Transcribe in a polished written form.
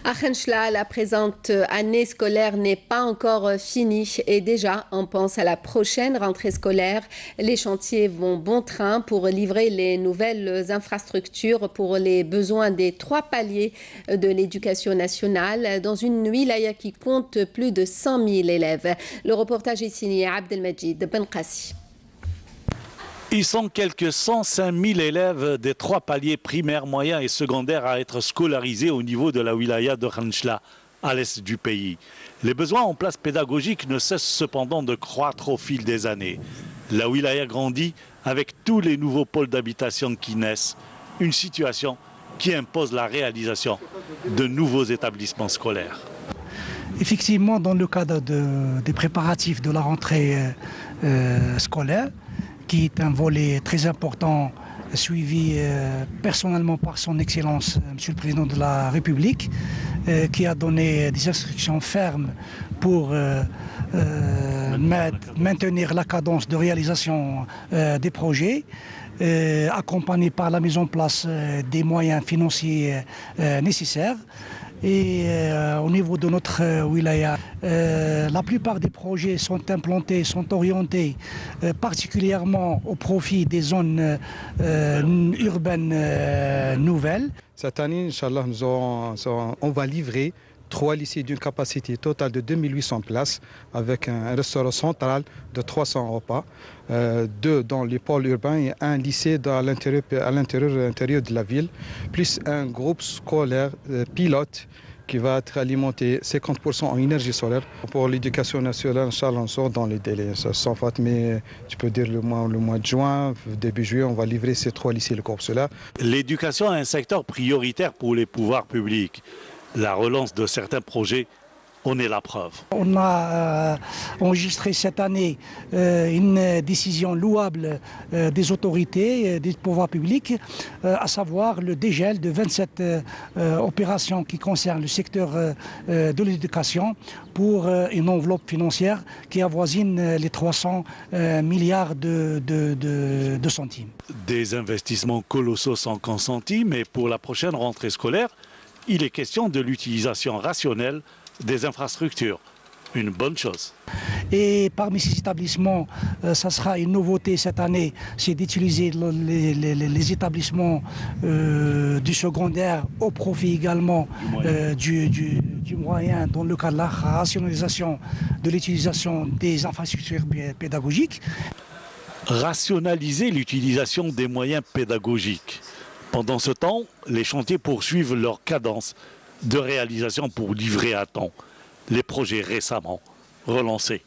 À Khenchela, la présente année scolaire n'est pas encore finie et déjà on pense à la prochaine rentrée scolaire. Les chantiers vont bon train pour livrer les nouvelles infrastructures pour les besoins des 3 paliers de l'éducation nationale dans une wilaya qui compte plus de 100 000 élèves. Le reportage est signé Abdelmajid Benkassi. Ils sont quelques 105 000 élèves des 3 paliers primaires, moyens et secondaires à être scolarisés au niveau de la wilaya de Khenchela, à l'est du pays. Les besoins en place pédagogique ne cessent cependant de croître au fil des années. La wilaya grandit avec tous les nouveaux pôles d'habitation qui naissent, une situation qui impose la réalisation de nouveaux établissements scolaires. Effectivement, dans le cadre des préparatifs de la rentrée scolaire, qui est un volet très important suivi personnellement par son Excellence, Monsieur le Président de la République, qui a donné des instructions fermes pour maintenir la cadence de réalisation des projets, accompagné par la mise en place des moyens financiers nécessaires. Et au niveau de notre wilaya, la plupart des projets sont implantés, sont orientés particulièrement au profit des zones urbaines nouvelles. Cette année, Inch'Allah, on va livrer 3 lycées d'une capacité totale de 2800 places avec un restaurant central de 300 repas, 2 dans les pôles urbains et un lycée à l'intérieur de la ville, plus un groupe scolaire pilote qui va être alimenté 50% en énergie solaire. Pour l'éducation nationale, Inch'Allah, on sort dans les délais. Sans faute, mais tu peux dire le mois de juin, début juillet, on va livrer ces 3 lycées, le corps cela. L'éducation est un secteur prioritaire pour les pouvoirs publics. La relance de certains projets en est la preuve. On a enregistré cette année une décision louable des autorités, des pouvoirs publics, à savoir le dégel de 27 opérations qui concernent le secteur de l'éducation pour une enveloppe financière qui avoisine les 300 milliards de centimes. Des investissements colossaux sont consentis, mais pour la prochaine rentrée scolaire, il est question de l'utilisation rationnelle des infrastructures. Une bonne chose. Et parmi ces établissements, ça sera une nouveauté cette année, c'est d'utiliser les établissements du secondaire au profit également du moyen dans le cadre de la rationalisation de l'utilisation des infrastructures pédagogiques. Rationaliser l'utilisation des moyens pédagogiques. Pendant ce temps, les chantiers poursuivent leur cadence de réalisation pour livrer à temps les projets récemment relancés.